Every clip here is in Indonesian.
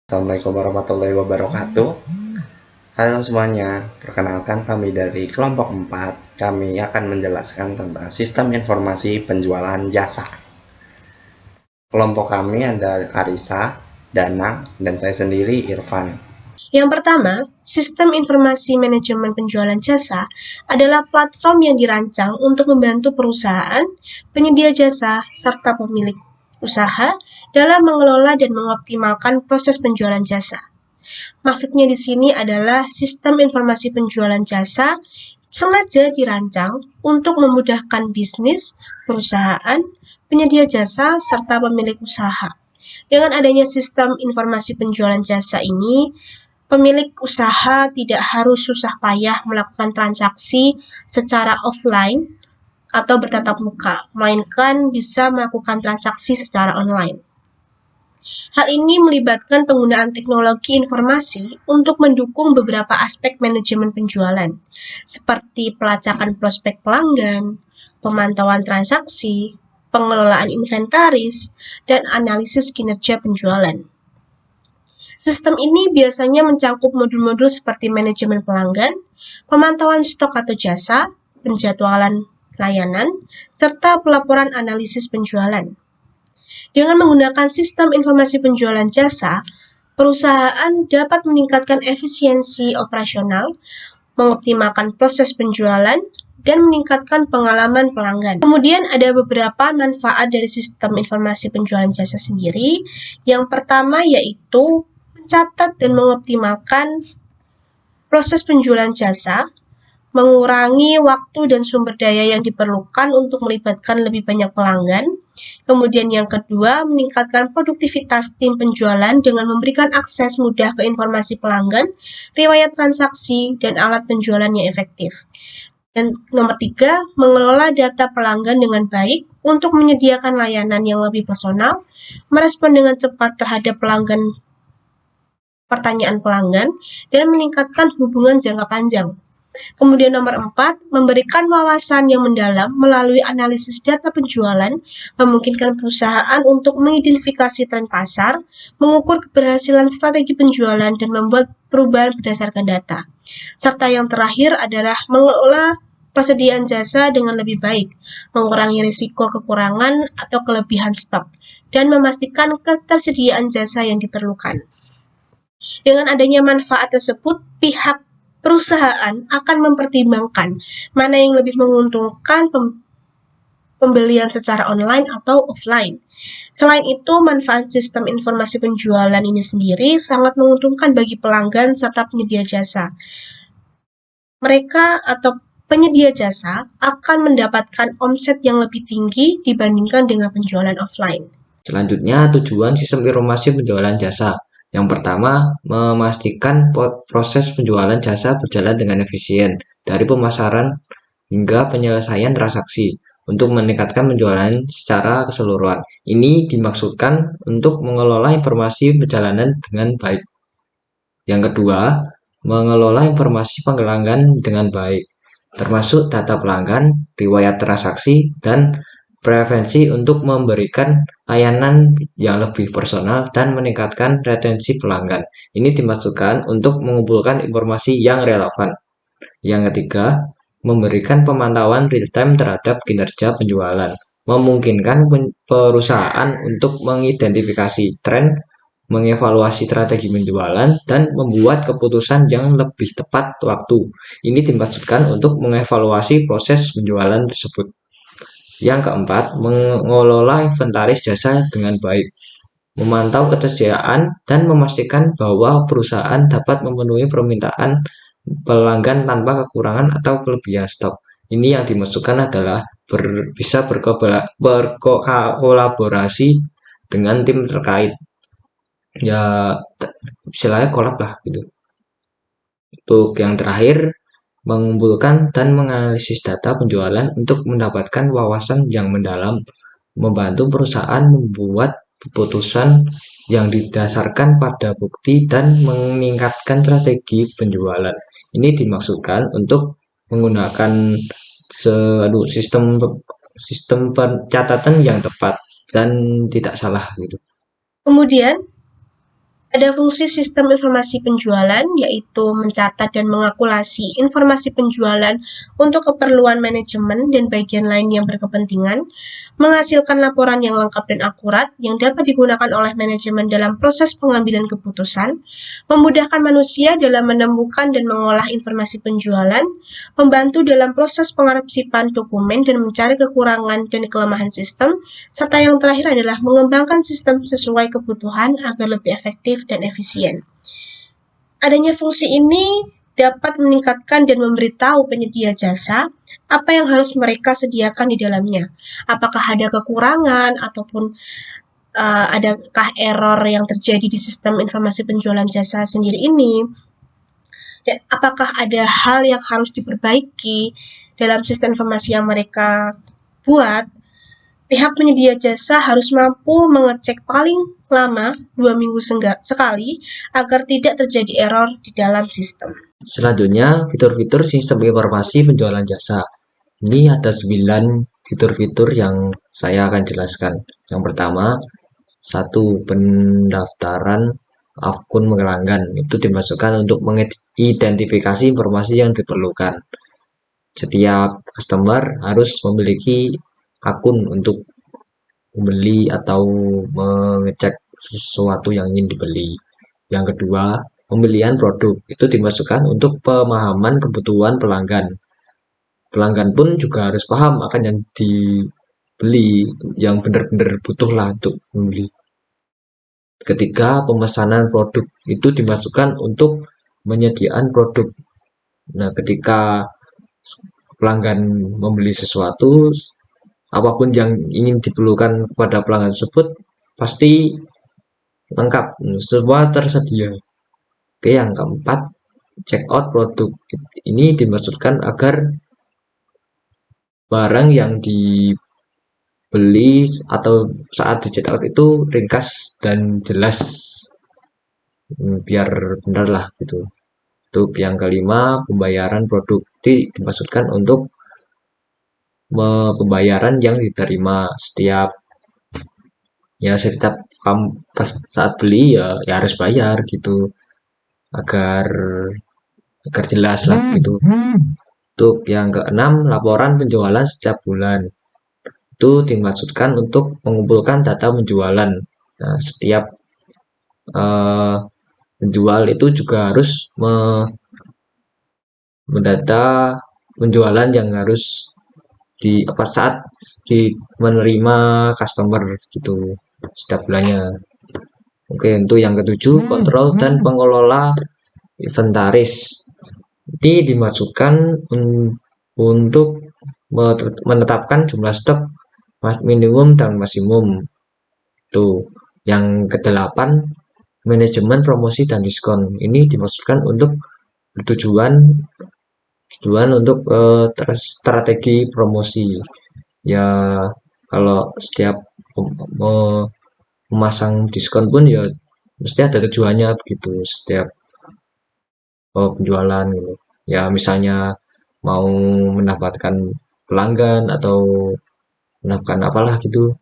Assalamualaikum warahmatullahi wabarakatuh. Halo semuanya, perkenalkan kami dari kelompok 4. Kami akan menjelaskan tentang sistem informasi penjualan jasa. Kelompok kami ada Karisa, Danang, dan saya sendiri Irfan. Yang pertama, sistem informasi manajemen penjualan jasa adalah platform yang dirancang untuk membantu perusahaan, penyedia jasa, serta pemilik usaha dalam mengelola dan mengoptimalkan proses penjualan jasa. Maksudnya di sini adalah sistem informasi penjualan jasa sengaja dirancang untuk memudahkan bisnis, perusahaan, penyedia jasa, serta pemilik usaha. Dengan adanya sistem informasi penjualan jasa ini, pemilik usaha tidak harus susah payah melakukan transaksi secara offline atau bertatap muka, melainkan bisa melakukan transaksi secara online. Hal ini melibatkan penggunaan teknologi informasi untuk mendukung beberapa aspek manajemen penjualan, seperti pelacakan prospek pelanggan, pemantauan transaksi, pengelolaan inventaris, dan analisis kinerja penjualan. Sistem ini biasanya mencakup modul-modul seperti manajemen pelanggan, pemantauan stok atau jasa, penjadwalan layanan, serta pelaporan analisis penjualan. Dengan menggunakan sistem informasi penjualan jasa, perusahaan dapat meningkatkan efisiensi operasional, mengoptimalkan proses penjualan, dan meningkatkan pengalaman pelanggan. Kemudian ada beberapa manfaat dari sistem informasi penjualan jasa sendiri. Yang pertama yaitu mencatat dan mengoptimalkan proses penjualan jasa, mengurangi waktu dan sumber daya yang diperlukan untuk melibatkan lebih banyak pelanggan. Kemudian yang kedua, meningkatkan produktivitas tim penjualan dengan memberikan akses mudah ke informasi pelanggan, riwayat transaksi, dan alat penjualan yang efektif. Dan nomor 3, mengelola data pelanggan dengan baik untuk menyediakan layanan yang lebih personal, merespon dengan cepat terhadap pertanyaan pelanggan, dan meningkatkan hubungan jangka panjang. Kemudian nomor 4, memberikan wawasan yang mendalam melalui analisis data penjualan, memungkinkan perusahaan untuk mengidentifikasi tren pasar, mengukur keberhasilan strategi penjualan, dan membuat perubahan berdasarkan data. Serta yang terakhir adalah mengelola persediaan jasa dengan lebih baik, mengurangi risiko kekurangan atau kelebihan stok, dan memastikan ketersediaan jasa yang diperlukan. Dengan adanya manfaat tersebut, pihak perusahaan akan mempertimbangkan mana yang lebih menguntungkan pembelian secara online atau offline. Selain itu, manfaat sistem informasi penjualan ini sendiri sangat menguntungkan bagi pelanggan serta penyedia jasa. Mereka atau penyedia jasa akan mendapatkan omset yang lebih tinggi dibandingkan dengan penjualan offline. Selanjutnya, tujuan sistem informasi penjualan jasa. Yang pertama, memastikan proses penjualan jasa berjalan dengan efisien dari pemasaran hingga penyelesaian transaksi untuk meningkatkan penjualan secara keseluruhan. Ini dimaksudkan untuk mengelola informasi perjalanan dengan baik. Yang kedua, mengelola informasi pelanggan dengan baik, termasuk data pelanggan, riwayat transaksi, dan preferensi untuk memberikan layanan yang lebih personal dan meningkatkan retensi pelanggan. Ini dimaksudkan untuk mengumpulkan informasi yang relevan. Yang ketiga, memberikan pemantauan real-time terhadap kinerja penjualan, memungkinkan perusahaan untuk mengidentifikasi tren, mengevaluasi strategi penjualan, dan membuat keputusan yang lebih tepat waktu. Ini dimaksudkan untuk mengevaluasi proses penjualan tersebut. Yang keempat, mengelola inventaris jasa dengan baik, memantau ketersediaan dan memastikan bahwa perusahaan dapat memenuhi permintaan pelanggan tanpa kekurangan atau kelebihan stok. Ini yang dimaksudkan adalah bisa berkolaborasi dengan tim terkait. Ya, istilahnya kolab lah gitu. Untuk yang terakhir, mengumpulkan dan menganalisis data penjualan untuk mendapatkan wawasan yang mendalam, membantu perusahaan membuat keputusan yang didasarkan pada bukti dan meningkatkan strategi penjualan. Ini dimaksudkan untuk menggunakan sistem pencatatan yang tepat dan tidak salah gitu. Kemudian, Ada fungsi sistem informasi penjualan, yaitu mencatat dan mengakumulasi informasi penjualan untuk keperluan manajemen dan bagian lain yang berkepentingan, menghasilkan laporan yang lengkap dan akurat yang dapat digunakan oleh manajemen dalam proses pengambilan keputusan, memudahkan manusia dalam menemukan dan mengolah informasi penjualan, membantu dalam proses pengarsipan dokumen dan mencari kekurangan dan kelemahan sistem, serta yang terakhir adalah mengembangkan sistem sesuai kebutuhan agar lebih efektif dan efisien. Adanya fungsi ini dapat meningkatkan dan memberitahu penyedia jasa apa yang harus mereka sediakan di dalamnya. Apakah ada kekurangan ataupun adakah error yang terjadi di sistem informasi penjualan jasa sendiri ini, dan apakah ada hal yang harus diperbaiki dalam sistem informasi yang mereka buat. Pihak penyedia jasa harus mampu mengecek paling lama 2 minggu sekali agar tidak terjadi error di dalam sistem. Selanjutnya, fitur-fitur sistem informasi penjualan jasa. Ini ada 9 fitur-fitur yang saya akan jelaskan. Yang pertama, 1. Pendaftaran akun pelanggan. Itu dimasukkan untuk mengidentifikasi informasi yang diperlukan. Setiap customer harus memiliki akun untuk membeli atau mengecek sesuatu yang ingin dibeli. Yang kedua, pembelian produk itu dimasukkan untuk pemahaman kebutuhan pelanggan. Pelanggan pun juga harus paham akan yang dibeli, yang benar-benar butuh lah untuk membeli. Ketiga, pemesanan produk itu dimasukkan untuk penyediaan produk. Nah, ketika pelanggan membeli sesuatu, apapun yang ingin diperlukan kepada pelanggan tersebut pasti lengkap, semua tersedia. Oke, yang keempat, check out produk. Ini dimaksudkan agar barang yang dibeli atau saat di check out itu ringkas dan jelas, biar benar lah gitu. Untuk yang kelima, pembayaran produk. Ini dimaksudkan untuk pembayaran yang diterima setiap kamu pas saat beli ya harus bayar gitu, agar jelas lah gitu. Untuk yang keenam, laporan penjualan setiap bulan. Itu dimaksudkan untuk mengumpulkan data penjualan. Nah, setiap penjual itu juga harus mendata penjualan yang harus saat menerima customer gitu setiap bulannya. Oke, untuk yang ketujuh, kontrol dan pengelola inventaris. Ini dimasukkan untuk menetapkan jumlah stok minimum dan maksimum. Tuh, yang kedelapan, manajemen promosi dan diskon. Ini dimaksudkan untuk bertujuan untuk strategi promosi. Ya, kalau setiap memasang diskon pun ya mesti ada tujuannya begitu setiap penjualan gitu. Ya, misalnya mau mendapatkan pelanggan atau mendapatkan apalah gitu.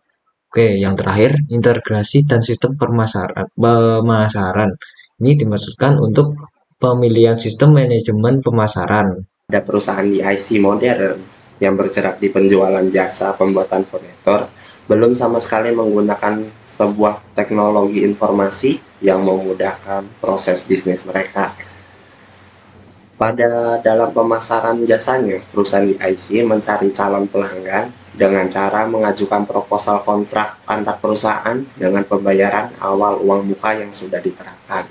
Oke, yang terakhir, integrasi dan sistem pemasaran. Ini dimaksudkan untuk pemilihan sistem manajemen pemasaran. Ada perusahaan di IC modern yang bergerak di penjualan jasa pembuatan furnitur belum sama sekali menggunakan sebuah teknologi informasi yang memudahkan proses bisnis mereka. Dalam pemasaran jasanya, perusahaan di IC mencari calon pelanggan dengan cara mengajukan proposal kontrak antar perusahaan dengan pembayaran awal uang muka yang sudah diterapkan.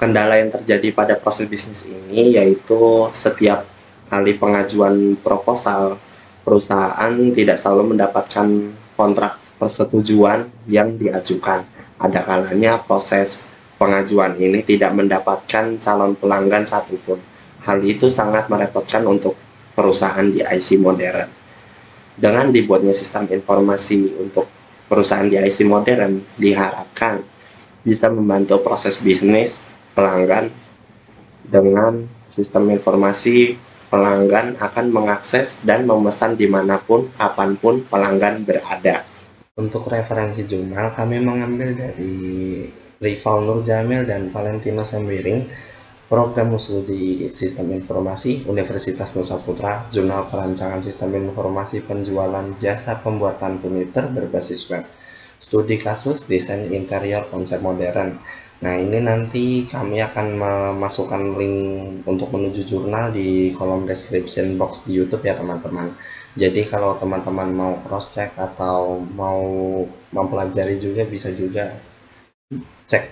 Kendala yang terjadi pada proses bisnis ini yaitu setiap kali pengajuan proposal, perusahaan tidak selalu mendapatkan kontrak persetujuan yang diajukan. Ada kalanya proses pengajuan ini tidak mendapatkan calon pelanggan satupun. Hal itu sangat merepotkan untuk perusahaan di IC modern. Dengan dibuatnya sistem informasi untuk perusahaan di IC modern, diharapkan bisa membantu proses bisnis pelanggan. Dengan sistem informasi, pelanggan akan mengakses dan memesan dimanapun, kapanpun pelanggan berada. Untuk referensi jurnal, kami mengambil dari Rival Nur Jamil dan Valentino Sembiring, Program Studi Sistem Informasi, Universitas Nusa Putra, Jurnal Perancangan Sistem Informasi Penjualan Jasa Pembuatan Furnitur berbasis web. Studi kasus desain interior konsep modern. Nah, ini nanti kami akan memasukkan link untuk menuju jurnal di kolom description box di YouTube ya teman-teman. Jadi kalau teman-teman mau cross check atau mau mempelajari juga bisa juga cek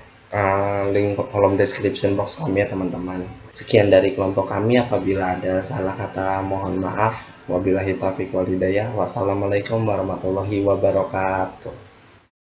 link kolom description box kami ya teman-teman. Sekian dari kelompok kami, apabila ada salah kata mohon maaf. Wabillahi taufiq wal hidayah. Wassalamualaikum warahmatullahi wabarakatuh.